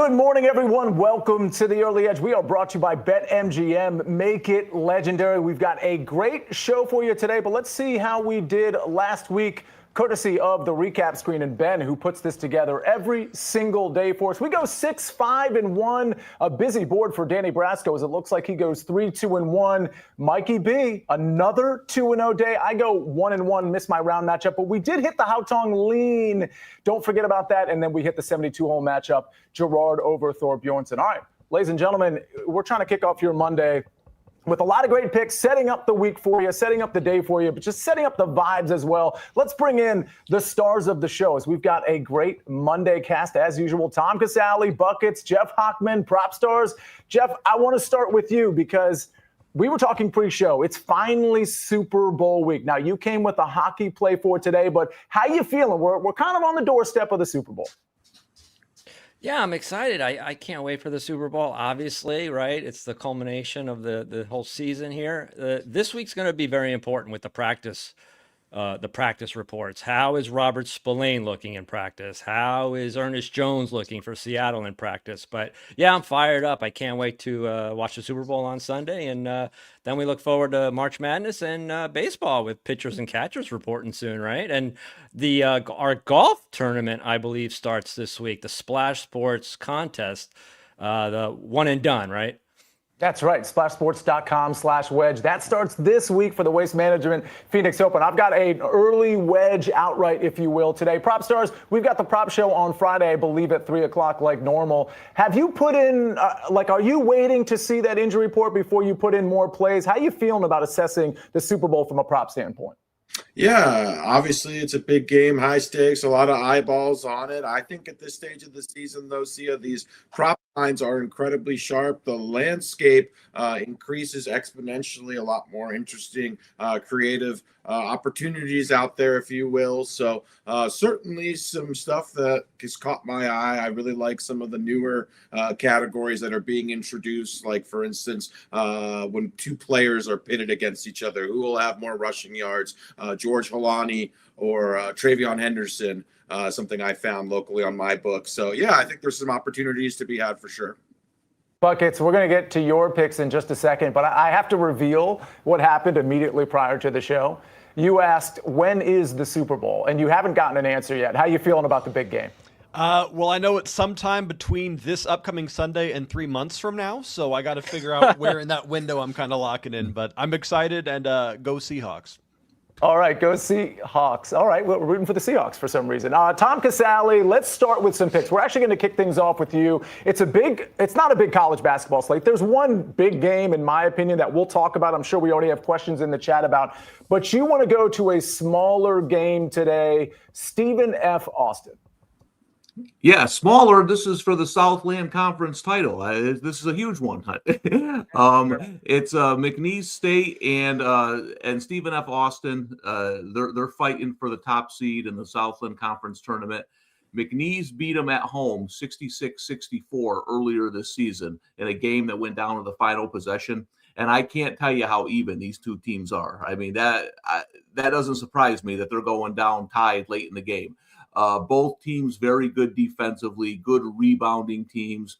Good morning, everyone. Welcome to the Early Edge. We are brought to you by BetMGM. Make it legendary. We've got a great show for you today, but let's see how we did last week, courtesy of the recap screen and Ben, who puts this together every single day for us. We go 6-5-1. A busy board for Danny Brasco, as it looks like he goes 3-2-1. Mikey B, another 2-0 day. I go 1-1, miss my round matchup, but we did hit the Hautong lean. Don't forget about that. And then we hit the 72-hole matchup, Gerard over Thor Bjornsson. All right, ladies and gentlemen, we're trying to kick off your Monday with a lot of great picks, setting up the week for you, setting up the day for you, but just setting up the vibes as well. Let's bring in the stars of the show, as we've got a great Monday cast as usual. Tom Casale, Buckets, Jeff Hochman, Propstarz. Jeff, I want to start with you because we were talking pre-show. It's finally Super Bowl week. Now, you came with a hockey play for today, but how you feeling? We're kind of on the doorstep of the Super Bowl. Yeah, I'm excited. I can't wait for the Super Bowl, obviously, right? It's the culmination of the whole season here. This week's going to be very important with the practice reports. How is Robert Spillane looking in practice? How is Ernest Jones looking for Seattle in practice? But yeah, I'm fired up. I can't wait to watch the Super Bowl on Sunday. And then we look forward to March Madness and baseball with pitchers and catchers reporting soon, right? And our golf tournament, I believe, starts this week. The Splash Sports contest, the one and done, right? That's right. Splashsports.com/wedge. That starts this week for the Waste Management Phoenix Open. I've got an early wedge outright, if you will, today. Propstars, we've got the prop show on Friday, I believe, at 3 o'clock like normal. Have you put in, are you waiting to see that injury report before you put in more plays? How are you feeling about assessing the Super Bowl from a prop standpoint? Yeah, obviously it's a big game, high stakes, a lot of eyeballs on it. I think at this stage of the season, though, Sia, these prop lines are incredibly sharp. The landscape increases exponentially, a lot more interesting, creative opportunities out there, if you will. So certainly some stuff that has caught my eye. I really like some of the newer categories that are being introduced, like, for instance, when two players are pitted against each other, who will have more rushing yards, George Holani or Travion Henderson, something I found locally on my book. So, yeah, I think there's some opportunities to be had for sure. Buckets, we're going to get to your picks in just a second, but I have to reveal what happened immediately prior to the show. You asked, when is the Super Bowl? And you haven't gotten an answer yet. How are you feeling about the big game? Well, I know it's sometime between this upcoming Sunday and 3 months from now, so I got to figure out where in that window I'm kind of locking in. But I'm excited, and go Seahawks. All right, go Seahawks. All right, we're rooting for the Seahawks for some reason. Tom Casale, let's start with some picks. We're actually going to kick things off with you. It's not a big college basketball slate. There's one big game, in my opinion, that we'll talk about. I'm sure we already have questions in the chat about. But you want to go to a smaller game today, Stephen F. Austin. Yeah, smaller. This is for the Southland Conference title. This is a huge one. It's McNeese State and Stephen F. Austin. They're fighting for the top seed in the Southland Conference tournament. McNeese beat them at home 66-64 earlier this season in a game that went down to the final possession. And I can't tell you how even these two teams are. I mean, that doesn't surprise me that they're going down tied late in the game. Both teams very good defensively, good rebounding teams.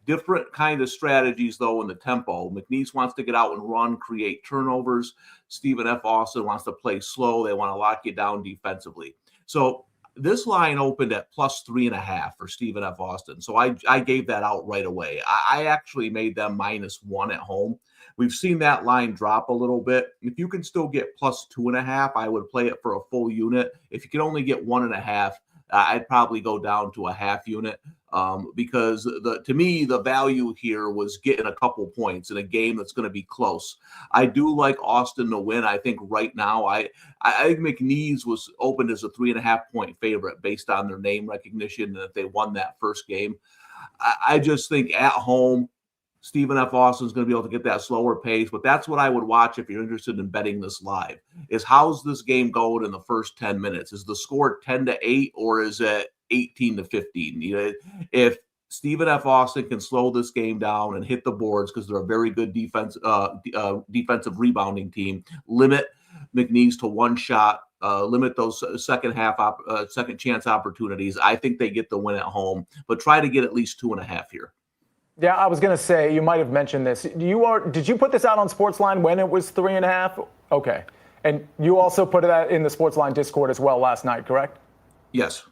Different kind of strategies, though, in the tempo. McNeese wants to get out and run, create turnovers. Stephen F. Austin wants to play slow. They want to lock you down defensively. So this line opened at +3.5 for Stephen F. Austin. So I gave that out right away. I actually made them -1 at home. We've seen that line drop a little bit. If you can still get +2.5, I would play it for a full unit. If you can only get 1.5, I'd probably go down to a half unit because to me, the value here was getting a couple points in a game that's going to be close. I do like Austin to win. I think right now, I think McNeese was opened as a 3.5-point favorite based on their name recognition and that they won that first game. I just think at home, Stephen F. Austin is going to be able to get that slower pace, but that's what I would watch if you're interested in betting this live, is how's this game going in the first 10 minutes? Is the score 10-8 or is it 18-15? You know, if Stephen F. Austin can slow this game down and hit the boards because they're a very good defensive rebounding team, limit McNeese to one shot, limit those second chance opportunities. I think they get the win at home, but try to get at least 2.5 here. Yeah, I was going to say, you might have mentioned this. Did you put this out on SportsLine when it was 3.5? Okay. And you also put that in the SportsLine Discord as well last night, correct? Yes.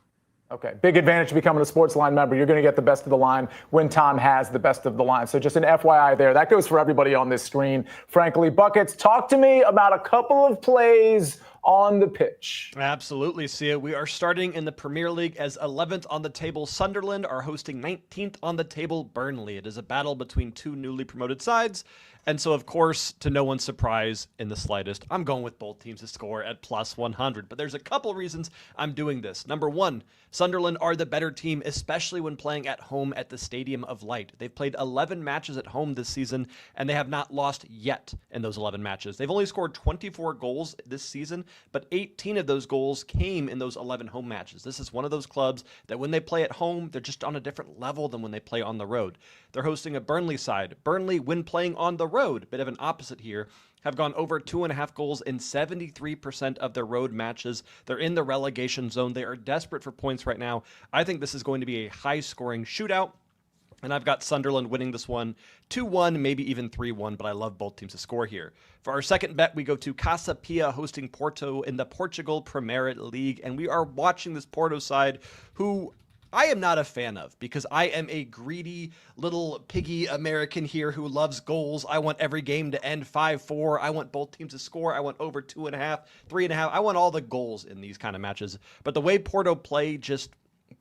Okay. Big advantage to becoming a SportsLine member. You're going to get the best of the line when Tom has the best of the line. So just an FYI there. That goes for everybody on this screen. Frankly, Buckets, talk to me about a couple of plays on the pitch. Absolutely, Sia. We are starting in the Premier League as 11th on the table. Sunderland are hosting 19th on the table. Burnley. It is a battle between two newly promoted sides. And so, of course, to no one's surprise in the slightest, I'm going with both teams to score at plus 100. But there's a couple reasons I'm doing this. Number one, Sunderland are the better team, especially when playing at home at the Stadium of Light. They've played 11 matches at home this season, and they have not lost yet in those 11 matches. They've only scored 24 goals this season, but 18 of those goals came in those 11 home matches. This is one of those clubs that when they play at home, they're just on a different level than when they play on the road. They're hosting a Burnley side. Burnley, when playing on the road, bit of an opposite here, have gone over 2.5 goals in 73% of their road matches. They're in the relegation zone. They are desperate for points right now. I think this is going to be a high-scoring shootout, and I've got Sunderland winning this one 2-1, maybe even 3-1, but I love both teams to score here. For our second bet, we go to Casale hosting Porto in the Portugal Premier League, and we are watching this Porto side who I am not a fan of because I am a greedy little piggy American here who loves goals. I want every game to end 5-4. I want both teams to score. I want over 2.5, 3.5. I want all the goals in these kind of matches. But the way Porto play just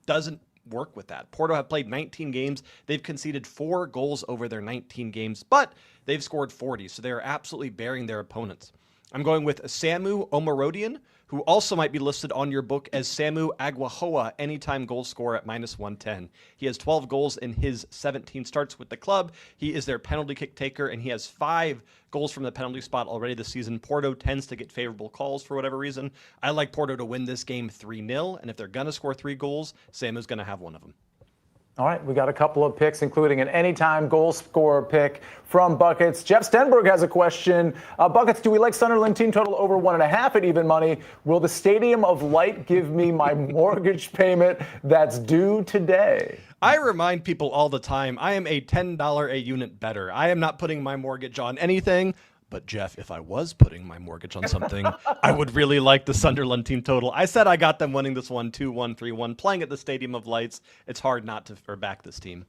doesn't work with that. Porto have played 19 games. They've conceded 4 goals over their 19 games, but they've scored 40. So they are absolutely bearing their opponents. I'm going with Samu Omarodian, who also might be listed on your book as Samu Aguahoa, anytime goal scorer at minus 110. He has 12 goals in his 17 starts with the club. He is their penalty kick taker, and he has 5 goals from the penalty spot already this season. Porto tends to get favorable calls for whatever reason. I like Porto to win this game 3-0, and if they're going to score 3 goals, Samu's going to have one of them. All right, we got a couple of picks, including an anytime goal scorer pick from Buckets. Jeff Stenberg has a question. Buckets, do we like Sunderland team total over 1.5 at even money? Will the Stadium of Light give me my mortgage payment that's due today? I remind people all the time, I am a $10 a unit bettor. I am not putting my mortgage on anything. But Jeff, if I was putting my mortgage on something, I would really like the Sunderland team total. I said I got them winning this one 2-1, 3-1, playing at the Stadium of Lights. It's hard not to back this team.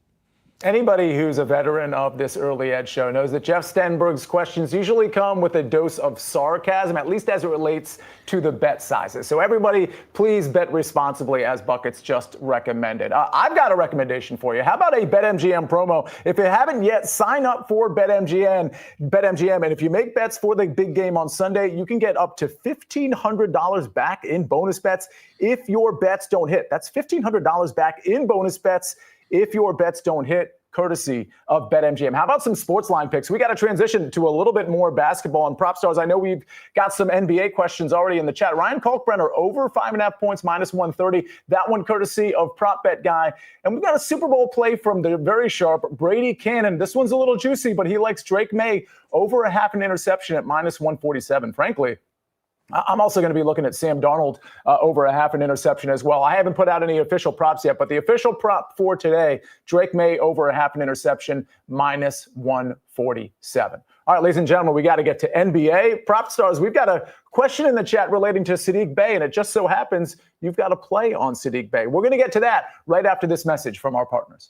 Anybody who's a veteran of this early edge show knows that Jeff Stenberg's questions usually come with a dose of sarcasm, at least as it relates to the bet sizes. So everybody, please bet responsibly, as Buckets just recommended. I've got a recommendation for you. How about a BetMGM promo? If you haven't yet, sign up for BetMGM. And if you make bets for the big game on Sunday, you can get up to $1,500 back in bonus bets if your bets don't hit. That's $1,500 back in bonus bets if your bets don't hit, courtesy of BetMGM. How about some SportsLine picks? We got to transition to a little bit more basketball and Propstars. I know we've got some NBA questions already in the chat. Ryan Kalkbrenner over 5.5 points, minus 130. That one courtesy of Prop Bet Guy. And we've got a Super Bowl play from the very sharp Brady Cannon. This one's a little juicy, but he likes Drake May over a half an interception at minus 147. Frankly, I'm also going to be looking at Sam Darnold over a half an interception as well. I haven't put out any official props yet, but the official prop for today, Drake May over a half an interception, minus 147. All right, ladies and gentlemen, we got to get to NBA. Propstars, we've got a question in the chat relating to Saddiq Bey, and it just so happens you've got a play on Saddiq Bey. We're going to get to that right after this message from our partners.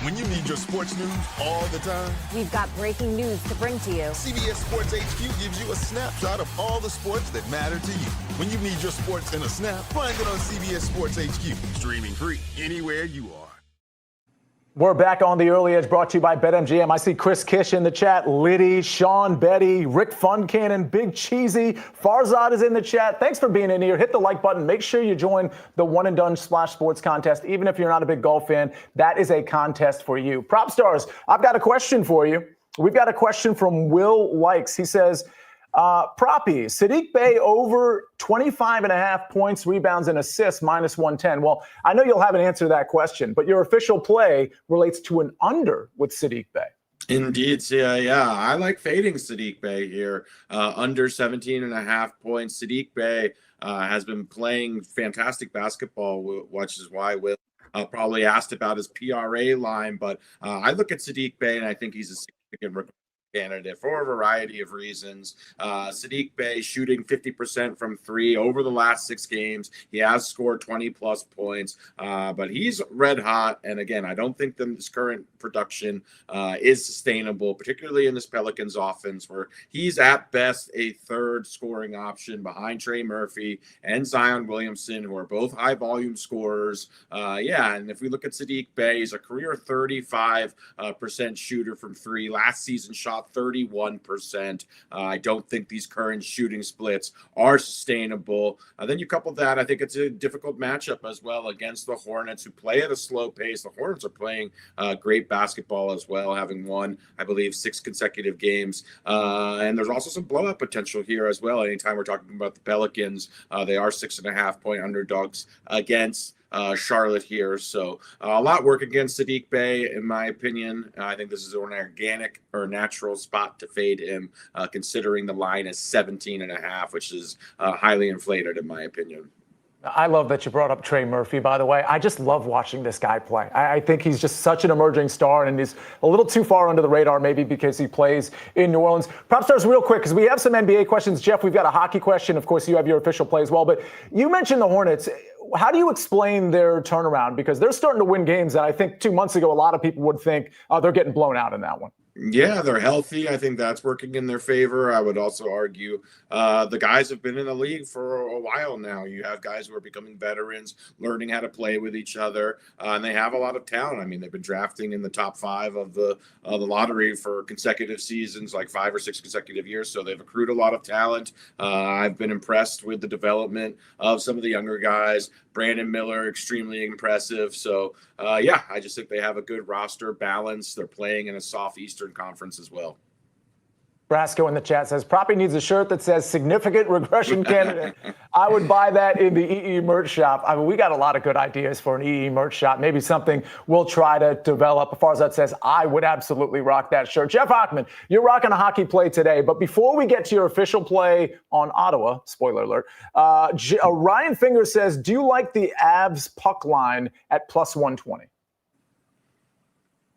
When you need your sports news all the time, we've got breaking news to bring to you. CBS Sports HQ gives you a snapshot of all the sports that matter to you. When you need your sports in a snap, find it on CBS Sports HQ, streaming free anywhere you are. We're back on the Early Edge, brought to you by BetMGM. I see Chris Kish in the chat, Liddy, Sean, Betty, Rick Funcannon, Big Cheesy, Farzad is in the chat. Thanks for being in here. Hit the like button. Make sure you join the One and Done Splash Sports contest. Even if you're not a big golf fan, that is a contest for you. Propstars, I've got a question for you. We've got a question from Will Likes. He says, Proppy, Saddiq Bey over 25.5 points, rebounds, and assists, minus 110. Well, I know you'll have an answer to that question, but your official play relates to an under with Saddiq Bey. Indeed, yeah. I like fading Sadiq Bey here. Under 17.5 points. Sadiq Bey has been playing fantastic basketball, which is why Will probably asked about his PRA line. But I look at Sadiq Bey and I think he's a significant candidate for a variety of reasons. Sadiq Bey shooting 50% from three over the last 6 games. He has scored 20 plus points, but he's red hot. And again, I don't think that this current production is sustainable, particularly in this Pelicans offense, where he's at best a third scoring option behind Trey Murphy and Zion Williamson, who are both high volume scorers. And if we look at Sadiq Bey, he's a career 35% shooter from three. Last season shot 31%. I don't think these current shooting splits are sustainable. Then you couple that, I think it's a difficult matchup as well against the Hornets, who play at a slow pace. The Hornets are playing great basketball as well, having won, I believe, 6 consecutive games. And there's also some blowout potential here as well. Anytime we're talking about the Pelicans, they are 6.5-point underdogs against Charlotte here. So a lot work against Sadiq Bey, in my opinion. I think this is an organic or natural spot to fade him, considering the line is 17.5, which is highly inflated, in my opinion. I love that you brought up Trey Murphy, by the way. I just love watching this guy play. I think he's just such an emerging star, and he's a little too far under the radar, maybe because he plays in New Orleans. Propstarz, real quick, because we have some NBA questions. Jeff, we've got a hockey question. Of course, you have your official play as well. But you mentioned the Hornets. How do you explain their turnaround? Because they're starting to win games that I think 2 months ago, a lot of people would think they're getting blown out in that one. Yeah, they're healthy. I think that's working in their favor. I would also argue the guys have been in the league for a while now. You have guys who are becoming veterans, learning how to play with each other, and they have a lot of talent. I mean, they've been drafting in the top 5 of the lottery for consecutive seasons, like 5 or 6 consecutive years. So they've accrued a lot of talent. I've been impressed with the development of some of the younger guys. Brandon Miller, extremely impressive. So, I just think they have a good roster balance. They're playing in a soft Eastern Conference as well. Brasco in the chat says, Proppy needs a shirt that says significant regression candidate. I would buy that in the EE merch shop. I mean, we got a lot of good ideas for an EE merch shop. Maybe something we'll try to develop. Farzad says, I would absolutely rock that shirt. Jeff Hochman, you're rocking a hockey play today. But before we get to your official play on Ottawa, spoiler alert, Ryan Finger says, do you like the Avs puck line at plus 120?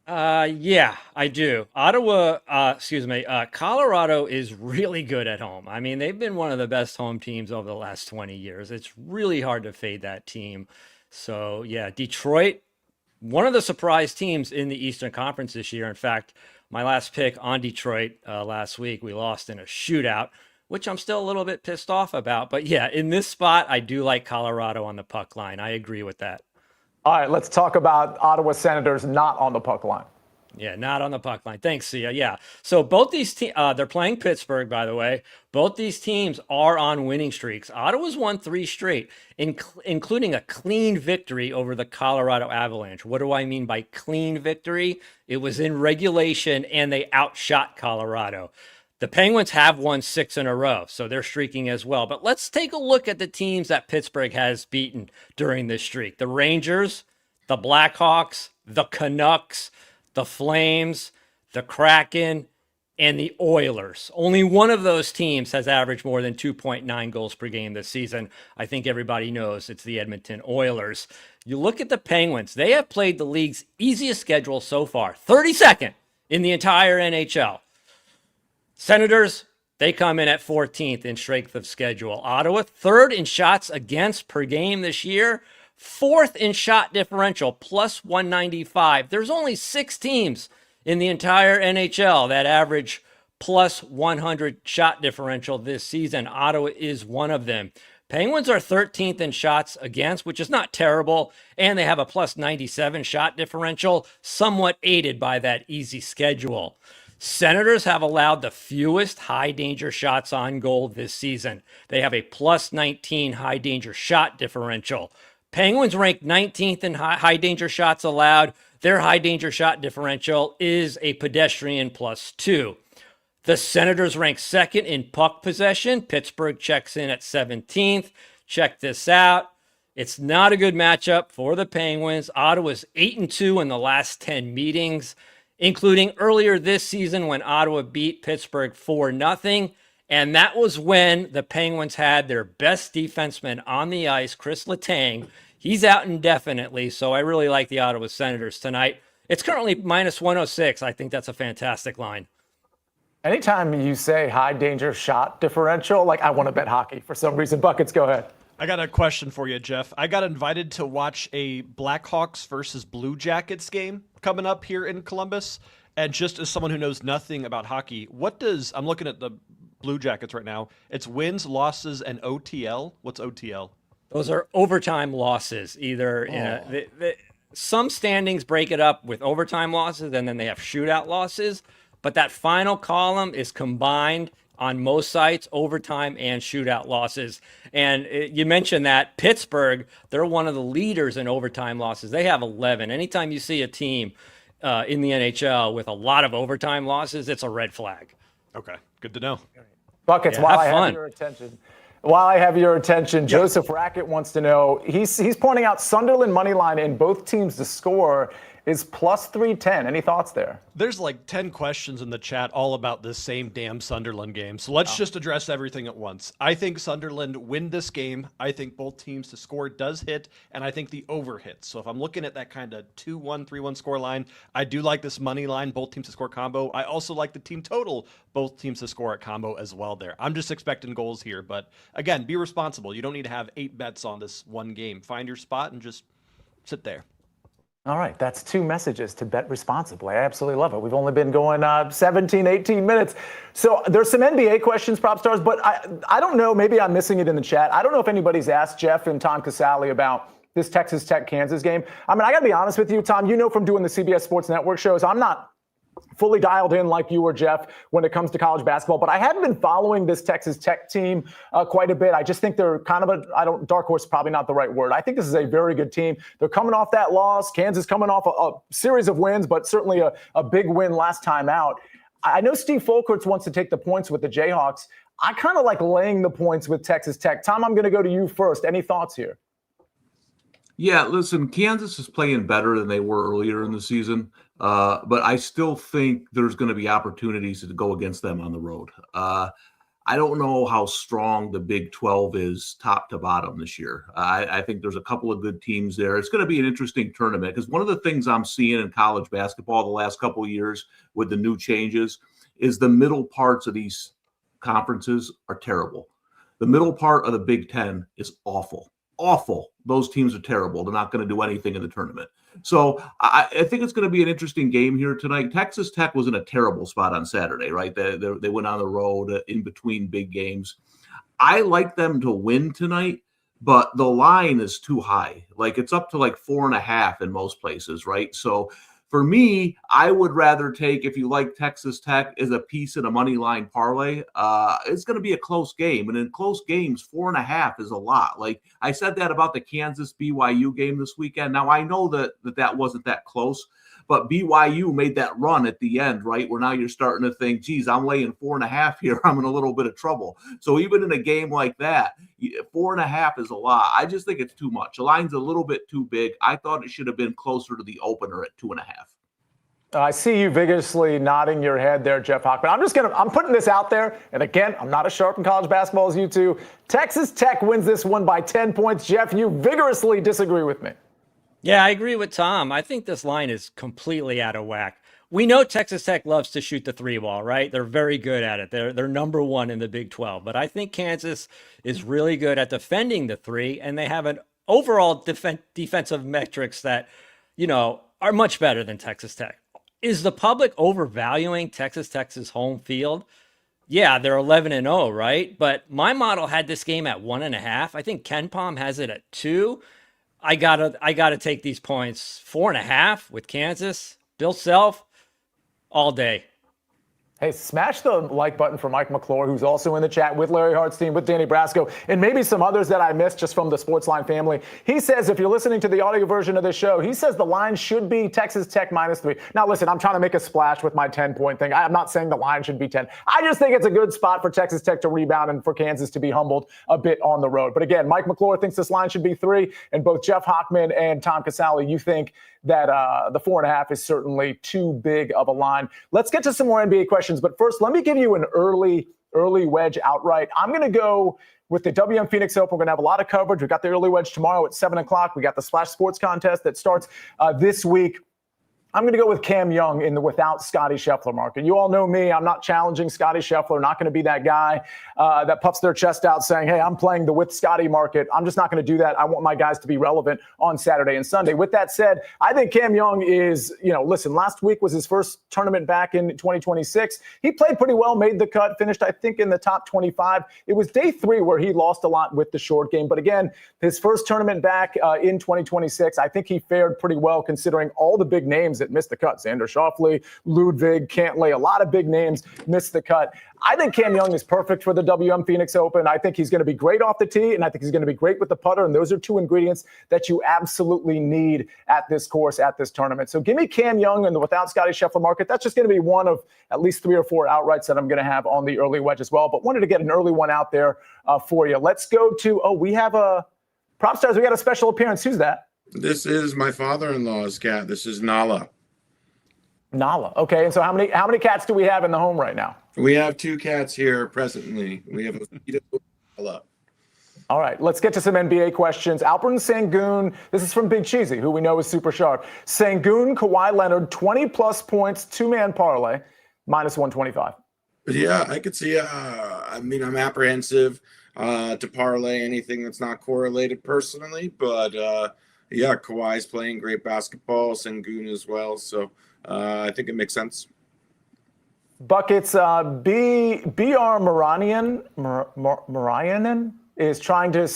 Yeah, I do. Colorado is really good at home. I mean, they've been one of the best home teams over the last 20 years. It's really hard to fade that team. So, yeah, Detroit, one of the surprise teams in the Eastern Conference this year. In fact, my last pick on Detroit last week, we lost in a shootout, which I'm still a little bit pissed off about. But, yeah, in this spot, I do like Colorado on the puck line. I agree with that. All right, let's talk about Ottawa Senators not on the puck line. Yeah, not on the puck line. Thanks, Sia. Yeah. So both these teams, they're playing Pittsburgh, by the way. Both these teams are on winning streaks. Ottawa's won 3 straight, including a clean victory over the Colorado Avalanche. What do I mean by clean victory? It was in regulation, and they outshot Colorado. The Penguins have won 6 in a row, so they're streaking as well. But let's take a look at the teams that Pittsburgh has beaten during this streak. The Rangers, the Blackhawks, the Canucks, the Flames, the Kraken, and the Oilers. Only one of those teams has averaged more than 2.9 goals per game this season. I think everybody knows it's the Edmonton Oilers. You look at the Penguins. They have played the league's easiest schedule so far, 32nd in the entire NHL. Senators, they come in at 14th in strength of schedule. Ottawa, 3rd in shots against per game this year, 4th in shot differential, plus 195. There's only 6 teams in the entire NHL that average plus 100 shot differential this season. Ottawa is one of them. Penguins are 13th in shots against, which is not terrible, and they have a plus 97 shot differential, somewhat aided by that easy schedule. Senators have allowed the fewest high-danger shots on goal this season. They have a plus 19 high-danger shot differential. Penguins rank 19th in high-danger shots allowed. Their high-danger shot differential is a pedestrian plus 2. The Senators rank 2nd in puck possession. Pittsburgh checks in at 17th. Check this out. It's not a good matchup for the Penguins. Ottawa's 8-2 in the last 10 meetings. including earlier this season when Ottawa beat Pittsburgh 4-0. And that was when the Penguins had their best defenseman on the ice, Chris Letang. He's out indefinitely, so I really like the Ottawa Senators tonight. It's currently minus 106. I think that's a fantastic line. Anytime you say high danger shot differential, like I want to bet hockey for some reason. Buckets, go ahead. I got a question for you, Jeff. I got invited to watch a Blackhawks versus Blue Jackets game coming up here in Columbus. And just as someone who knows nothing about hockey, I'm looking at the Blue Jackets right now. It's wins, losses, and OTL. What's OTL? Those are overtime losses. Some standings break it up with overtime losses, and then they have shootout losses. But that final column is combined on most sites, overtime and shootout losses. And you mentioned that Pittsburgh, they're one of the leaders in overtime losses. They have 11. Anytime you see a team in the NHL with a lot of overtime losses, it's a red flag. Okay, good to know. Buckets, Yeah, while have I fun. have your attention, Joseph Rackett wants to know, he's pointing out Sunderland money line in both teams to score is plus 310. Any thoughts there? There's like 10 questions in the chat all about this same damn Sunderland game. So let's just address everything at once. I think Sunderland win this game. I think both teams to score does hit, and I think the over hits. So if I'm looking at that kind of 2-1, 3-1 score line, I do like this money line, both teams to score combo. I also like the team total, both teams to score at combo as well there. I'm just expecting goals here, but again, be responsible. You don't need to have 8 bets on this one game. Find your spot and just sit there. All right, that's 2 messages to bet responsibly. I absolutely love it. We've only been going 17, 18 minutes. So there's some NBA questions, Propstars, but I don't know, maybe I'm missing it in the chat. I don't know if anybody's asked Jeff and Tom Casale about this Texas Tech-Kansas game. I mean, I got to be honest with you, Tom, you know from doing the CBS Sports Network shows, I'm not fully dialed in like you or Jeff when it comes to college basketball, but I have been following this Texas Tech team quite a bit. I just think they're kind of dark horse, probably not the right word. I think this is a very good team. They're coming off that loss. Kansas coming off a series of wins, but certainly a big win last time out. I know Steve Folkerts wants to take the points with the Jayhawks. I kind of like laying the points with Texas Tech. Tom, I'm going to go to you first. Any thoughts here? Yeah, listen, Kansas is playing better than they were earlier in the season, but I still think there's going to be opportunities to go against them on the road. I don't know how strong the Big 12 is top to bottom this year. I think there's a couple of good teams there. It's going to be an interesting tournament because one of the things I'm seeing in college basketball the last couple of years with the new changes is the middle parts of these conferences are terrible. The middle part of the Big 10 is awful. Those teams are terrible. They're not going to do anything in the tournament. So I think it's going to be an interesting game here tonight. Texas Tech was in a terrible spot on Saturday, right? They went on the road in between big games. I like them to win tonight, but the line is too high. Like it's up to like 4.5 in most places, right? So for me, I would rather take, if you like Texas Tech, as a piece in a money line parlay. It's going to be a close game. And in close games, 4.5 is a lot. Like I said that about the Kansas BYU game this weekend. Now, I know that wasn't that close, but BYU made that run at the end, right? Where now you're starting to think, geez, I'm laying 4.5 here. I'm in a little bit of trouble. So even in a game like that, 4.5 is a lot. I just think it's too much. The line's a little bit too big. I thought it should have been closer to the opener at 2.5. I see you vigorously nodding your head there, Jeff Hochman. I'm putting this out there. And again, I'm not as sharp in college basketball as you two. Texas Tech wins this one by 10 points. Jeff, you vigorously disagree with me. Yeah, I agree with Tom. I think this line is completely out of whack. We know Texas Tech loves to shoot the 3 ball, right? They're very good at it. They're number 1 in the Big 12. But I think Kansas is really good at defending the 3, and they have an overall defensive metrics that, are much better than Texas Tech. Is the public overvaluing Texas Tech's home field? Yeah, they're 11-0, right? But my model had this game at 1.5. I think KenPom has it at 2. I gotta take these points. 4.5 with Kansas. Bill Self, all day. Hey, smash the like button for Mike McClure, who's also in the chat with Larry Hartstein, with Danny Brasco, and maybe some others that I missed just from the SportsLine family. He says, if you're listening to the audio version of this show, he says the line should be Texas Tech -3. Now, listen, I'm trying to make a splash with my 10-point thing. I'm not saying the line should be 10. I just think it's a good spot for Texas Tech to rebound and for Kansas to be humbled a bit on the road. But again, Mike McClure thinks this line should be 3, and both Jeff Hochman and Tom Casale, you think that the 4.5 is certainly too big of a line. Let's get to some more NBA questions, but first, let me give you an early wedge outright. I'm going to go with the WM Phoenix Open. We're going to have a lot of coverage. We've got the early wedge tomorrow at 7 o'clock. We got the Splash Sports contest that starts this week. I'm going to go with Cam Young in the without Scotty Scheffler market. You all know me. I'm not challenging Scotty Scheffler. Not going to be that guy that puffs their chest out saying, hey, I'm playing the with Scotty market. I'm just not going to do that. I want my guys to be relevant on Saturday and Sunday. With that said, I think Cam Young is, listen, last week was his first tournament back in 2026. He played pretty well, made the cut, finished, I think, in the top 25. It was day 3 where he lost a lot with the short game. But again, his first tournament back in 2026, I think he fared pretty well considering all the big names that missed the cut. Xander Schauffele, Ludwig, Cantlay, a lot of big names missed the cut. I think Cam Young is perfect for the WM Phoenix Open. I think he's going to be great off the tee, and I think he's going to be great with the putter, and those are 2 ingredients that you absolutely need at this course, at this tournament. So give me Cam Young and the without Scotty Scheffler market. That's just going to be one of at least 3 or 4 outrights that I'm going to have on the early wedge as well, but wanted to get an early one out there for you. Let's go to, we have a Propstarz. We got a special appearance. Who's that? This is my father-in-law's cat. This is Nala. Nala. Okay, and so how many cats do we have in the home right now? We have 2 cats here presently. We have a Nala. All right, let's get to some NBA questions. Alperen Sengun, this is from Big Cheesy, who we know is super sharp. Sengun, Kawhi Leonard, 20-plus points, 2-man parlay, -125. Yeah, I could see. I'm apprehensive to parlay anything that's not correlated personally, but Kawhi's playing great basketball, Sengun as well, so I think it makes sense. Buckets, B.R. Marianen is trying to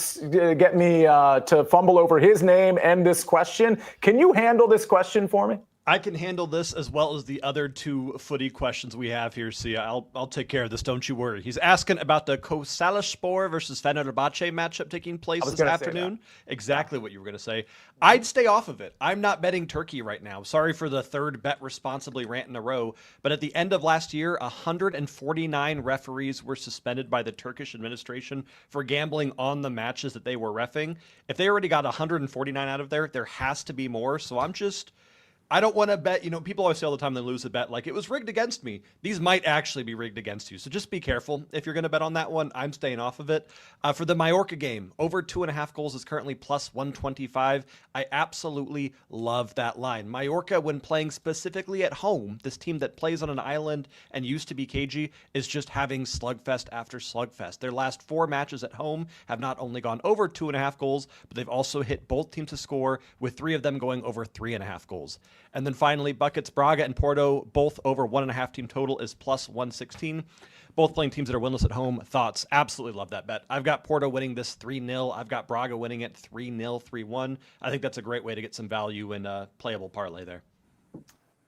get me to fumble over his name and this question. Can you handle this question for me? I can handle this as well as the other 2 footy questions we have here, Sia. I'll take care of this, don't you worry. He's asking about the Casale versus Fenerbahce matchup taking place this afternoon. Exactly what you were going to say. I'd stay off of it. I'm not betting Turkey right now. Sorry for the 3rd bet responsibly rant in a row, but at the end of last year, 149 referees were suspended by the Turkish administration for gambling on the matches that they were reffing. If they already got 149 out of there has to be more, so I don't want to bet, people always say all the time they lose a bet, like it was rigged against me. These might actually be rigged against you. So just be careful. If you're going to bet on that one, I'm staying off of it. For the Mallorca game, over 2.5 goals is currently +125. I absolutely love that line. Mallorca, when playing specifically at home, this team that plays on an island and used to be cagey, is just having slugfest after slugfest. Their last 4 matches at home have not only gone over 2.5 goals, but they've also hit both teams to score, with 3 of them going over 3.5 goals. And then finally, buckets, Braga and Porto, both over 1.5 team total is +116. Both playing teams that are winless at home. Thoughts? Absolutely love that bet. I've got Porto winning this 3-0. I've got Braga winning it 3-0, 3-1. I think that's a great way to get some value in a playable parlay there.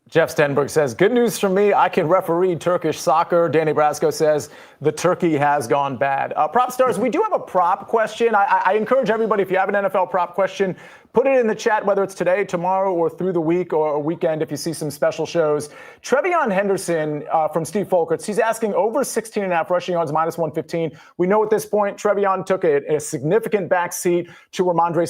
Jeff Stenberg says, good news from me. I can referee Turkish soccer. Danny Brasco says, the turkey has gone bad. Propstars, we do have a prop question. I encourage everybody, if you have an NFL prop question, put it in the chat, whether it's today, tomorrow, or through the week or a weekend if you see some special shows. Trevion Henderson from Steve Folkerts, he's asking over 16.5 rushing yards, -115. We know at this point, Trevion took a significant backseat to Ramondre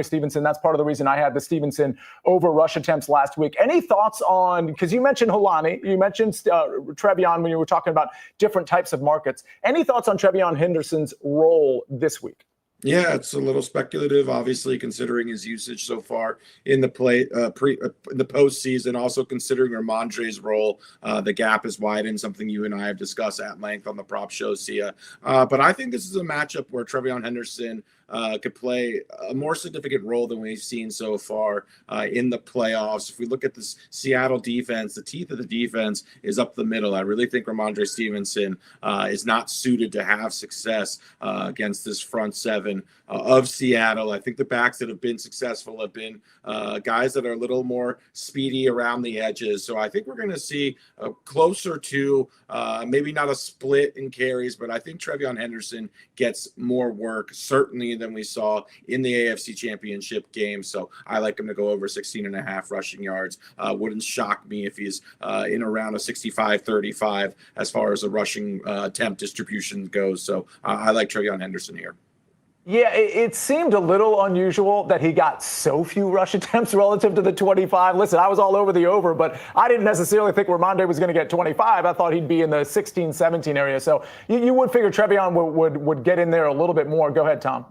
Stevenson. That's part of the reason I had the Stevenson over rush attempts last week. Any thoughts on, because you mentioned Holani, you mentioned Trevion when you were talking about different types of markets. Any thoughts on Trevion Henderson's role this week? Yeah, it's a little speculative, obviously, considering his usage so far in the in the postseason. Also considering Ramondre's role, the gap is widened, something you and I have discussed at length on the prop show, Sia. But I think this is a matchup where Trevion Henderson could play a more significant role than we've seen so far in the playoffs. If we look at this Seattle defense, the teeth of the defense is up the middle. I really think Ramondre Stevenson is not suited to have success against this front seven of Seattle. I think the backs that have been successful have been guys that are a little more speedy around the edges. So I think we're going to see closer to maybe not a split in carries, but I think Trevion Henderson gets more work, certainly, than we saw in the AFC Championship game. So I like him to go over 16.5 rushing yards. Wouldn't shock me if he's in around a 65-35 as far as the rushing attempt distribution goes. So I like Trevion Henderson here. Yeah, it seemed a little unusual that he got so few rush attempts relative to the 25. Listen, I was all over the over, but I didn't necessarily think Ramondre was going to get 25. I thought he'd be in the 16, 17 area. So you would figure Trevion would get in there a little bit more. Go ahead, Tom.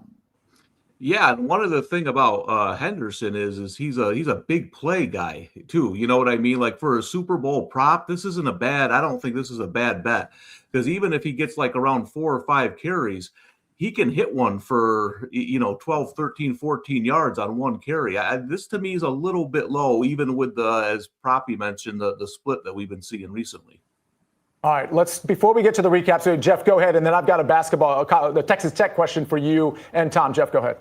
Yeah, and one of the thing about Henderson is he's a big play guy too. You know what I mean? Like for a Super Bowl prop, I don't think this is a bad bet, because even if he gets like around 4 or 5 carries, he can hit one for 12, 13, 14 yards on one carry. This to me is a little bit low, even with as Proppy mentioned, the split that we've been seeing recently. All right, before we get to the recap, so Jeff, go ahead, and then I've got the Texas Tech question for you and Tom. Jeff, go ahead.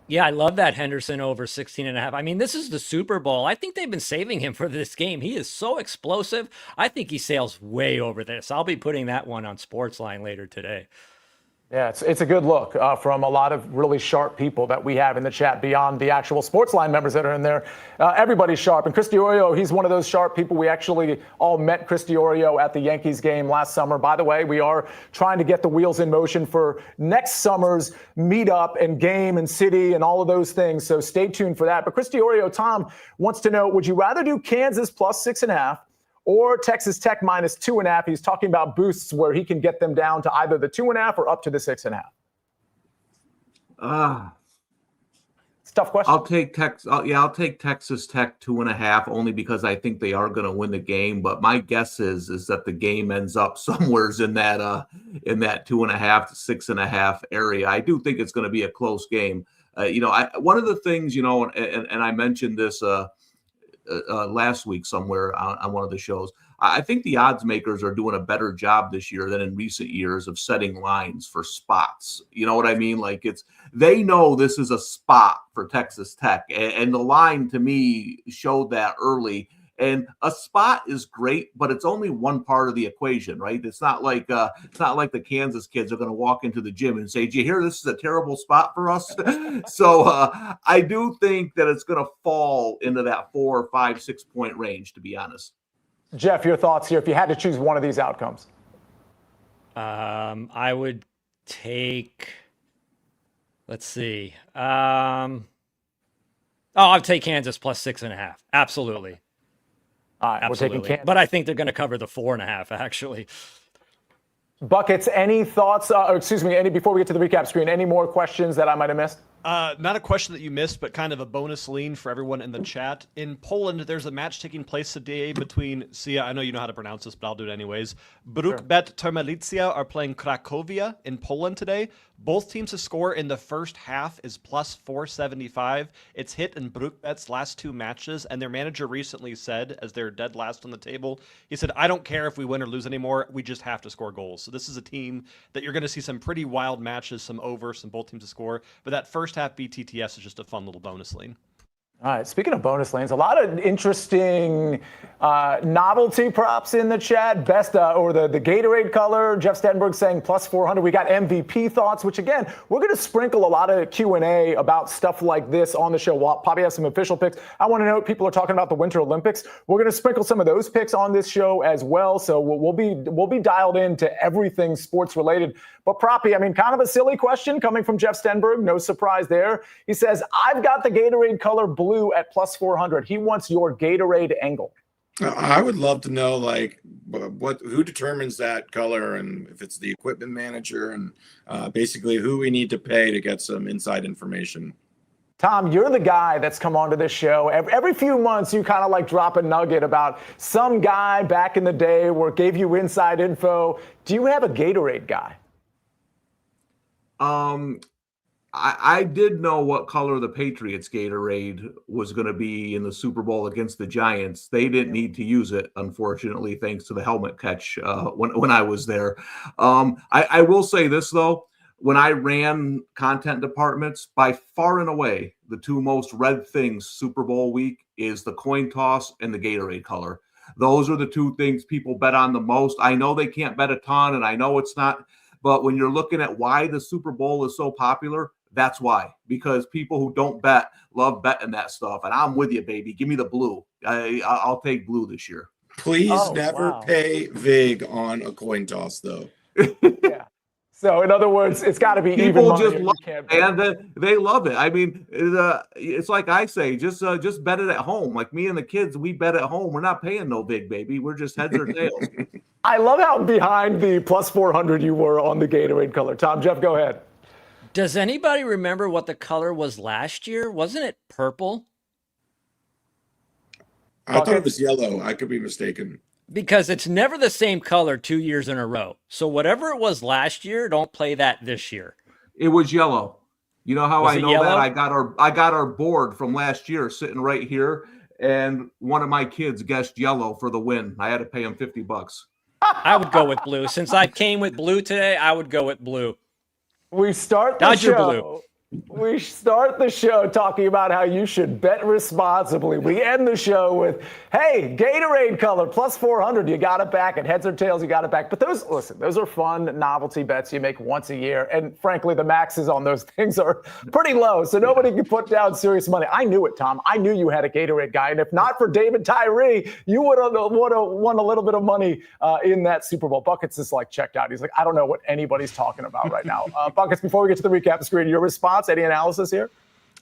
Yeah, I love that Henderson over 16.5. I mean, this is the Super Bowl. I think they've been saving him for this game. He is so explosive. I think he sails way over this. I'll be putting that one on SportsLine later today. Yeah, it's a good look from a lot of really sharp people that we have in the chat beyond the actual SportsLine members that are in there. Everybody's sharp. And Chris Diorio, he's one of those sharp people. We actually all met Chris Diorio at the Yankees game last summer. By the way, we are trying to get the wheels in motion for next summer's meetup and game and city and all of those things. So stay tuned for that. But Chris Diorio, Tom, wants to know, would you rather do Kansas plus 6.5 or Texas Tech minus 2.5? He's talking about boosts where he can get them down to either the 2.5 or up to the 6.5. It's a tough question. I'll take Texas Tech 2.5 only because I think they are going to win the game. But my guess is that the game ends up somewhere in that 2.5 to 6.5 area. I do think it's going to be a close game. One of the things, and I mentioned this last week somewhere on one of the shows. I think the odds makers are doing a better job this year than in recent years of setting lines for spots. You know what I mean? Like they know this is a spot for Texas Tech, and the line to me showed that early. And a spot is great, but it's only one part of the equation, right? It's not like the Kansas kids are going to walk into the gym and say, "Did you hear this is a terrible spot for us?" So I do think that it's going to fall into that 4, 5, 6 point range, to be honest. Jeff, your thoughts here if you had to choose one of these outcomes? I would take. Let's see. I'll take Kansas plus 6.5. Absolutely. All right, absolutely. We're taking Kansas. But I think they're going to cover the 4.5, actually. Buckets, any thoughts? Before we get to the recap screen, any more questions that I might have missed? Not a question that you missed, but kind of a bonus lean for everyone in the chat. In Poland, there's a match taking place today between Sia, I know you know how to pronounce this, but I'll do it anyways. Brukbet Termalicja are playing Cracovia in Poland today. Both teams to score in the first half is plus 475. It's hit in Brukbet's last 2 matches, and their manager recently said, as they're dead last on the table, he said, "I don't care if we win or lose anymore. We just have to score goals." So this is a team that you're going to see some pretty wild matches, some over, some both teams to score. But that first half BTTS is just a fun little bonus lean. All right, speaking of bonus lanes, a lot of interesting novelty props in the chat. Best or the Gatorade color. Jeff Stenberg saying plus 400. We got MVP thoughts, which again, we're going to sprinkle a lot of Q&A about stuff like this on the show. We'll probably have some official picks. I want to know, people are talking about the Winter Olympics. We're going to sprinkle some of those picks on this show as well. So we'll be dialed into everything sports related. But Proppy, I mean, kind of a silly question coming from Jeff Stenberg. No surprise there. He says, I've got the Gatorade color blue at plus 400. He wants your Gatorade angle. I would love to know, who determines that color, and if it's the equipment manager, and basically who we need to pay to get some inside information. Tom, you're the guy that's come onto this show. Every few months, you kind of drop a nugget about some guy back in the day where gave you inside info. Do you have a Gatorade guy? I did know what color the Patriots Gatorade was going to be in the Super Bowl against the Giants. They didn't need to use it, unfortunately, thanks to the helmet catch when I was there. I will say this, though. When I ran content departments, by far and away, the two most read things Super Bowl week is the coin toss and the Gatorade color. Those are the two things people bet on the most. I know they can't bet a ton, and I know it's not. But when you're looking at why the Super Bowl is so popular, that's why. Because people who don't bet love betting that stuff. And I'm with you, baby. Give me the blue. I'll take blue this year. Please never pay vig on a coin toss, though. Yeah. So, in other words, it's got to be even People money. just love it, and they love it. I mean, it's like I say, just bet it at home. Like me and the kids, we bet at home. We're not paying no vig, baby. We're just heads or tails. I love how behind the plus 400 you were on the Gatorade color. Tom, Jeff, go ahead. Does anybody remember what the color was last year? Wasn't it purple? I thought it was yellow. I could be mistaken. Because it's never the same color 2 years in a row. So whatever it was last year, don't play that this year. It was yellow. You know how I know yellow? that? I got our board from last year sitting right here, and one of my kids guessed yellow for the win. I had to pay him $50. I would go with blue. Since I came with blue today, I would go with blue. We start the Dodger show. blue. We start the show talking about how you should bet responsibly. We end the show with, hey, Gatorade color plus 400. You got it back. And heads or tails, you got it back. But those are fun novelty bets you make once a year. And frankly, the maxes on those things are pretty low. So nobody can put down serious money. I knew it, Tom. I knew you had a Gatorade guy. And if not for David Tyree, you would have won a little bit of money in that Super Bowl. Buckets is like checked out. He's like, I don't know what anybody's talking about right now. Buckets, before we get to the recap screen, your response? Any analysis here?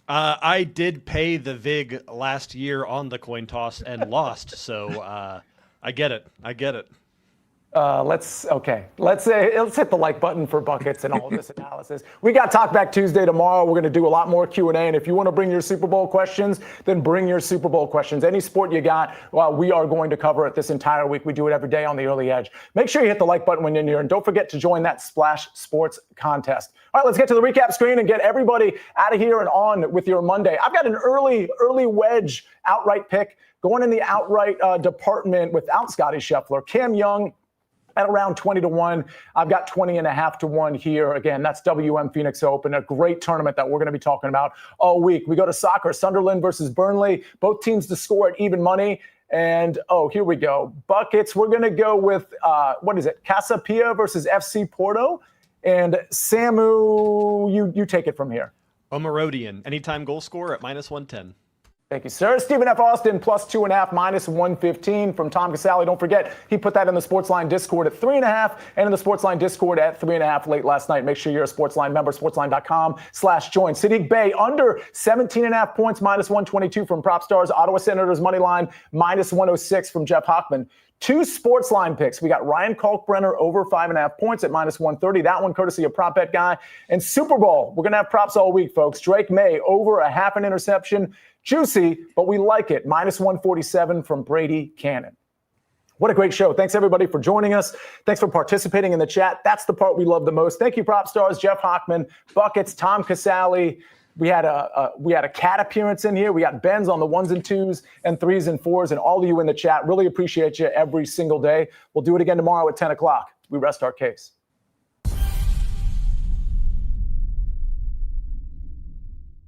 I did pay the vig last year on the coin toss and lost, so I get it. Let's hit the like button for Buckets and all of this analysis. We got Talkback Tuesday tomorrow. We're going to do a lot more Q&A, and if you want to bring your Super Bowl questions, then bring your Super Bowl questions. Any sport you got, we are going to cover it this entire week. We do it every day on the Early Edge. Make sure you hit the like button when you're near, and don't forget to join that Splash Sports contest. All right, let's get to the recap screen and get everybody out of here and on with your Monday. I've got an early wedge outright pick going in the outright department without Scotty Scheffler. Cam Young at around 20-1. I've got 20.5-1 here. Again, that's WM Phoenix Open, a great tournament that we're going to be talking about all week. We go to soccer, Sunderland versus Burnley. Both teams to score at even money. And, here we go. Buckets, we're going to go with, Casapia versus FC Porto. And Samu, you take it from here. Omarodian, anytime goal scorer at -110. Thank you, sir. Stephen F. Austin, plus 2.5, -115 from Tom Casale. Don't forget, he put that in the SportsLine Discord at 3.5 and in the SportsLine Discord at 3.5 late last night. Make sure you're a SportsLine member, sportsline.com/join. Sadiq Bey, under 17.5 points, -122 from Propstarz. Ottawa Senators money line, -106 from Jeff Hochman. Two SportsLine picks. We got Ryan Kalkbrenner over 5.5 points at -130. That one courtesy of Prop Bet Guy. And Super Bowl, we're going to have props all week, folks. Drake May over a half an interception. Juicy, but we like it. -147 from Brady Cannon. What a great show. Thanks, everybody, for joining us. Thanks for participating in the chat. That's the part we love the most. Thank you, Propstars, Jeff Hochman, Buckets, Tom Casale. We had a cat appearance in here. We got Ben's on the 1s and 2s and 3s and 4s, and all of you in the chat. Really appreciate you every single day. We'll do it again tomorrow at 10 o'clock. We rest our case.